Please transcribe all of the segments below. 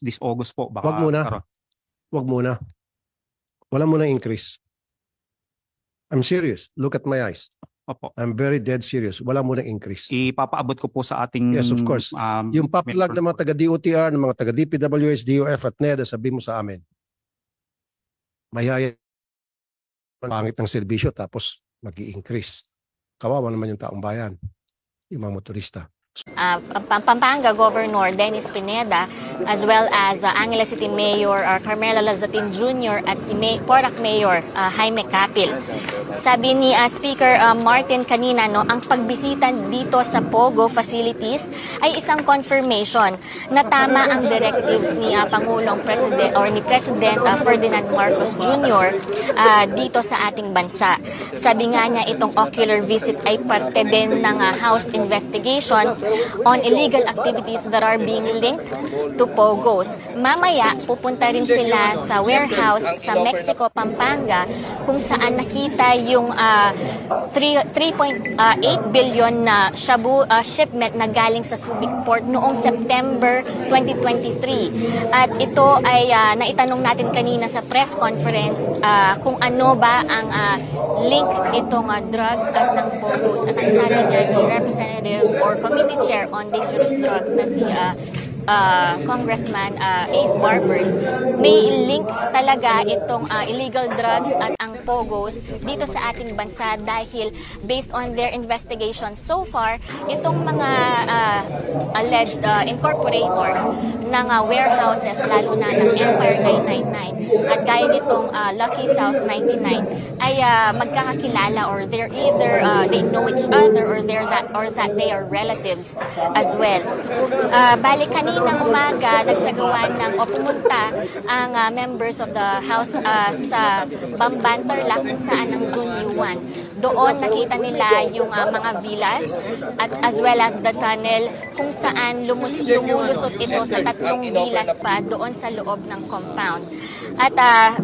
this August po. Baka Wag muna. Wala muna increase. I'm serious. Look at my eyes. Opo. I'm very dead serious. Wala muna increase. Ipapaabot ko po sa ating... Yes, of course. Yung paplag ng mga taga-DOTR, ng mga taga-DPWH, DOF at NEDA, sabi mo sa amin. Mayaya pangit ng serbisyo tapos mag-i-increase. Kawawa naman yung taong bayan, yung mga motorista. Pampanga Governor Dennis Pineda, as well as Angeles City Mayor Carmela Lazatin Jr. at si Porac Mayor Jaime Capil. Sabi ni Speaker Martin kanina, ang pagbisita dito sa POGO facilities ay isang confirmation na tama ang directives ni Pangulong President or ni President Ferdinand Marcos Jr. Dito sa ating bansa. Sabi nga niya, itong ocular visit ay parte din ng House investigation on illegal activities that are being linked to POGOs. Mamaya, pupunta rin sila sa warehouse sa Mexico, Pampanga, kung saan nakita yung 3.8 billion na shabu shipment na galing sa Subic Port noong September 2023. At ito ay naitanong natin kanina sa press conference kung ano ba ang link nitong drugs at ng POGOs. At ang sabi niya ni Representative or Committee Chair on Dangerous Drugs na si Congressman Ace Barbers, may link talaga itong illegal drugs at ang POGOs dito sa ating bansa dahil based on their investigation so far, itong mga alleged incorporators ng warehouses, lalo na ng Empire 999 at gaya nitong Lucky South 99 ay magkakakilala or they're either they know each other or that they are relatives as well. Balik kaninang umaga, nagsagawa ng o pumunta ang members of the House sa Bamban, Tarlac kung saan ang Zone U1. Doon nakita nila yung mga villas at as well as the tunnel kung saan lumulusot ito sa tatlong villas pa doon sa loob ng compound. At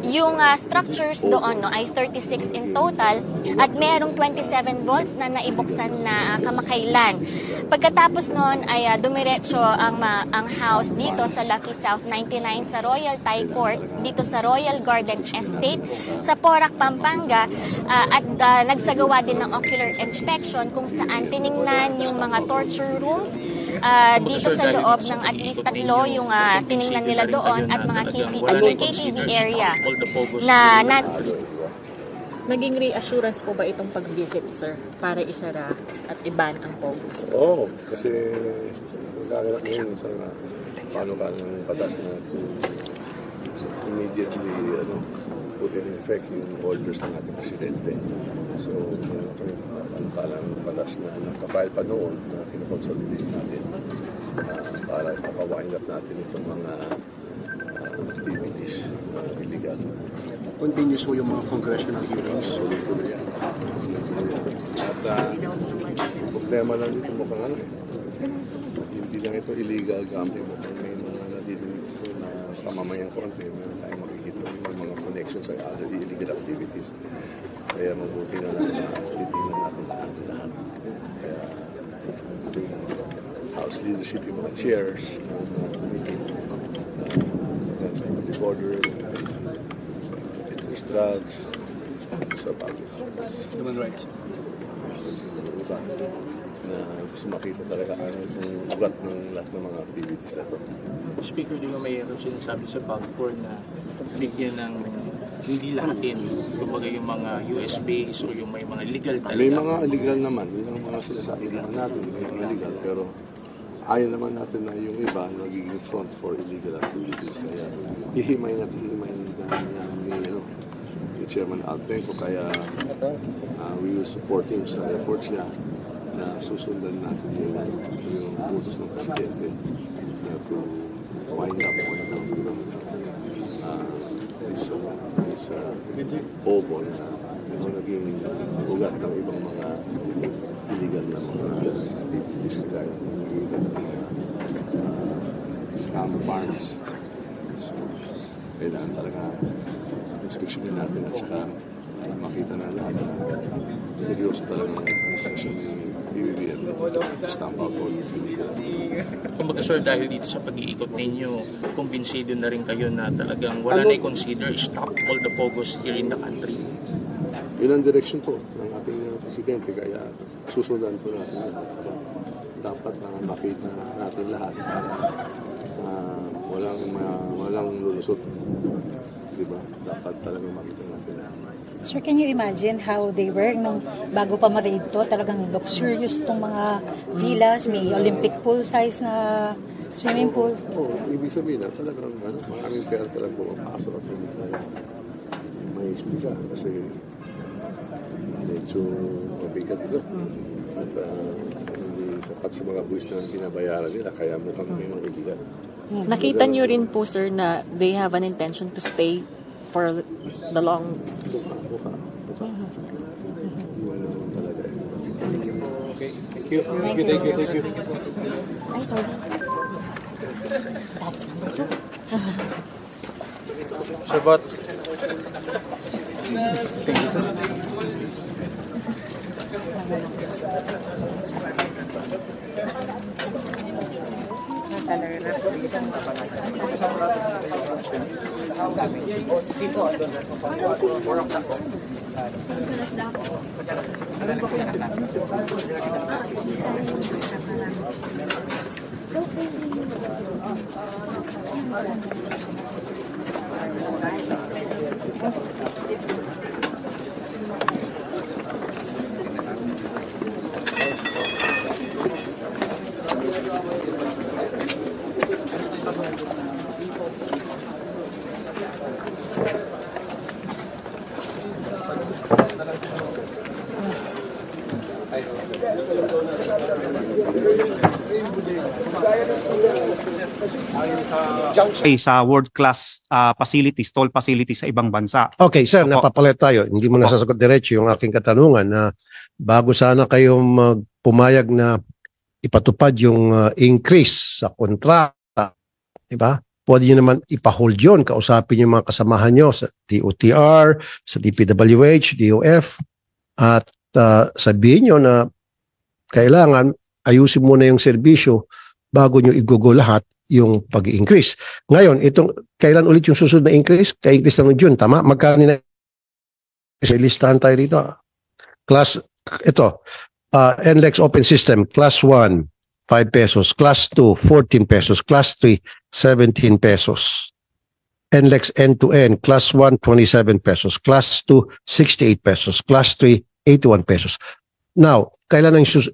yung structures doon ay 36 in total at merong 27 volts na naibuksan na kamakailan. Pagkatapos noon ay dumiretso ang house dito sa Lucky South 99 sa Royal Thai Court, dito sa Royal Garden Estate sa Porac, Pampanga at nagsagawa din ng ocular inspection kung saan tiningnan yung mga torture rooms dito sa loob ng at least tatlo yung tiningnan nila doon at mga KTV area na naging reassurance po ba itong pag-visit, sir, para isara at i-ban ang POGOs? Oo, kasi nagkakalak ngayon sa paano ng batas na immediately put in effect yung orders ng ating presidente. So, paano ng batas na nakafile pa noon na kinoconsolidate natin para ipapawind up natin itong mga activities illegal. Continuous po yung mga congressional hearings. Tuloy-tuloy yan. At problema lang dito mukhang hindi lang ito illegal gambling. Mukhang may mga nadidinig ko na pamamayang konti. Meron tayong makikita ng mga connections sa other illegal activities. Kaya mabuti na lang na titingnan natin lahat. Kaya House leadership, yung mga chairs sa border, sa drugs, sa public human rights. Diba? Na gusto makita talaga yung ugat ng lahat ng mga activities na ito. Speaker, di ba mayroon sinasabi sa PAGCOR na bigyan ng hindi lahatin, kumbaga yung mga USB o yung may mga legal talaga? May mga legal naman, yung mga sinasabi naman natin, may mga legal, pero ayaw naman natin na yung iba nagiging front for illegal activities. Kaya hihimay natin ni Chairman Altenco, kaya we will support him sa efforts niya na susundan natin yung utos ng Presidente na to wind up this POGO na naging ugat ng ibang mga illegal na mga activities kagaya ng scam farms. So, kailangan talaga inspeksyonin natin at saka makita na lahat na seryoso talaga ang administrasyon ni BBM, stamp out policy. Kumbaga sir, dahil dito sa pag-iikot ninyo, kumbinsido na rin kayo na talagang wala na i-consider stop all the pogos here in the country. Yun ang direction po ng ating presidente, kaya susundan po natin yun. Dapat makita natin lahat walang lulusot. Diba? Dapat talagang makita natin lahat. Sir, can you imagine how they were nung bago pa ma-raid to? Talagang luxurious tong mga villas, may Olympic pool size na swimming pool. Ibig sabihin na talagang maraming pera talagang pumapasok at hindi tayo may ismika kasi medyo mabigat ito. At hindi sapat sa mga buwis na binabayaran nila kaya mukhang may mga ibigat. Nakita niyo rin po sir na they have an intention to stay for the long... Okay, thank you. Thank you. Ay, sorry. That's number 2. Sir Bot. ay sa world-class facilities, toll facilities sa ibang bansa. Okay, sir, Opo. napapalit tayo. Hindi mo nasasagot diretso yung aking katanungan na bago sana kayong pumayag na ipatupad yung increase sa kontrata, di ba? Pwede nyo naman ipahold yun, kausapin yung mga kasamahan nyo sa DOTR, sa DPWH, DOF, at sabihin nyo na kailangan ayusin muna yung serbisyo bago nyo igugo lahat yung pag-increase. Ngayon, kailan ulit yung susunod na increase? Ka-increase lang ng June, tama? Magkano na? Kasi listahan tayo dito. NLEX Open System, Class 1, 5 pesos. Class 2, 14 pesos. Class 3, 17 pesos. NLEX End-to-End, Class 1, 27 pesos. Class 2, 68 pesos. Class 3, 81 pesos. Now, kailan ang susunod?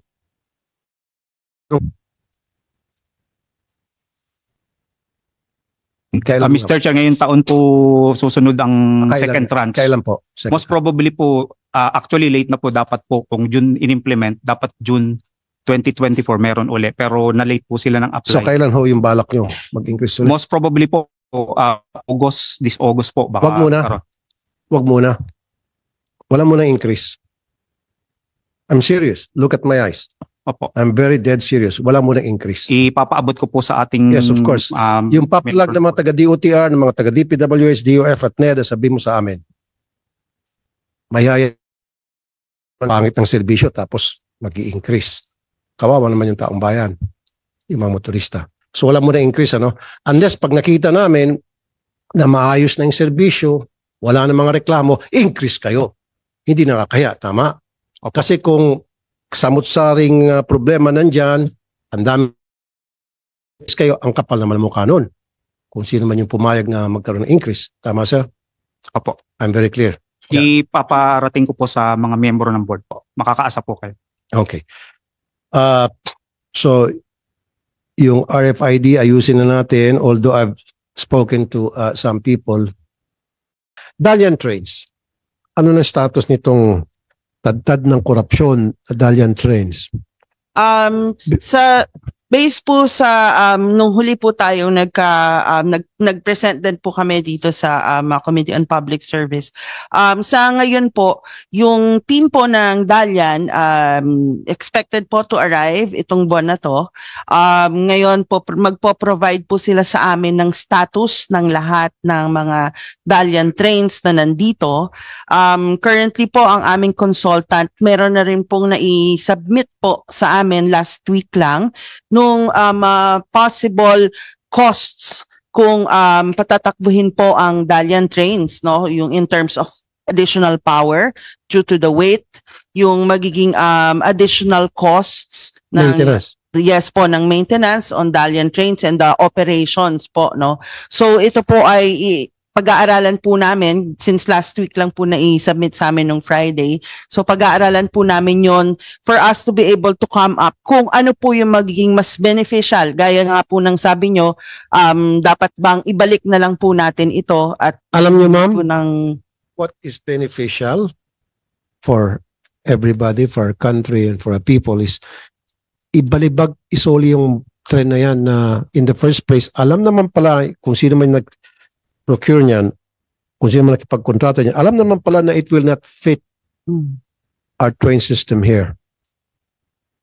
Mr. Chair, ngayong taon po susunod ang second tranche. Kailan po? Most probably po, actually late na po dapat po kung June in-implement, dapat June 2024 meron uli. Pero na-late po sila ng apply. So kailan ho yung balak nyo mag-increase ulit? Most probably po, this August po. Baka, Wag muna. Wala muna increase. I'm serious. Look at my eyes. Opo. I'm very dead serious. Wala muna increase. Ipapaabot ko po sa ating... Yes, of course. Yung paplag ng mga taga-DOTR, ng mga taga-DPWH, DOF at NEDA, sabi mo sa amin, mayaya pangit ng serbisyo tapos mag-i-increase. Kawawa naman yung taong bayan, yung mga motorista. So wala muna increase, ano? Unless pag nakita namin na maayos na yung serbisyo, wala na mga reklamo, increase kayo. Hindi nakakaya, tama? Opo. Kasi kung samot-saring problema nandyan, ang dami kayo, ang kapal naman ng mukha nun. Kung sino man yung pumayag na magkaroon ng increase. Tama, sir? Opo. I'm very clear. Ipaparating ko po sa mga miyembro ng board po. Makakaasa po kayo. Okay. So, yung RFID, ayusin na natin, although I've spoken to some people. Dalian Trains. Ano na status nitong tad ng korupsyon, Dalian Trains? Sa based po sa nung huli po tayo nag-present din po kami dito sa Committee on Public Service. Sa ngayon po, yung team po ng Dalian expected po to arrive itong buwan na to. Ngayon po magpo-provide po sila sa amin ng status ng lahat ng mga Dalian trains na nandito. Currently po ang aming consultant meron na rin pong nai-submit po sa amin last week lang nung possible costs kung patatakbuhin po ang Dalian trains, no, yung in terms of additional power due to the weight, yung magiging additional costs ng Maintenance. yes po ng maintenance on Dalian trains and the operations po, no. So ito po ay pag-aaralan po namin since last week lang po na-submit sa amin nung Friday. So pag-aaralan po namin yon for us to be able to come up kung ano po yung magiging mas beneficial. Gaya nga po ng sabi nyo, dapat bang ibalik na lang po natin ito at Alam niyo, ma'am, po ng what is beneficial for everybody, for our country, and for our people is ibalibag isoli yung trend na yan na in the first place, alam naman pala kung sino man nag-procure niyan, kung sino man nakipagkontrata niyan, alam naman pala na it will not fit our train system here.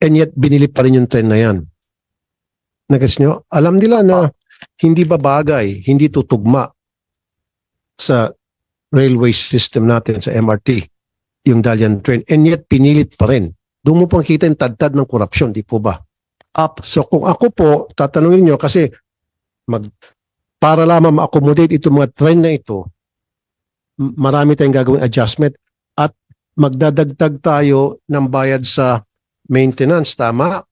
And yet, binili pa rin yung trend na yan. Nagas nyo? Alam nila na hindi babagay, hindi tutugma sa railway system natin, sa MRT, yung Dalian train. And yet, pinilit pa rin. Doon mo pang kita yung tad-tad ng korupsyon, di po ba? So kung ako po, tatanungin nyo, kasi para lamang ma-accommodate itong mga train na ito, marami tayong gagawin adjustment at magdadagdag tayo ng bayad sa maintenance, tama?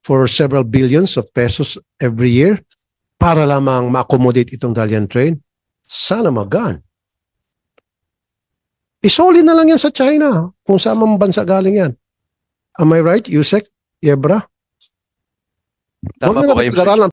For several billions of pesos every year para lamang ma-accommodate itong Dalian train. Sana magan. Isoli na lang yan sa China kung saan mang bansa galing yan. Am I right, Yusek? Yebra? Tama Huwag po na kayo, napag-aralan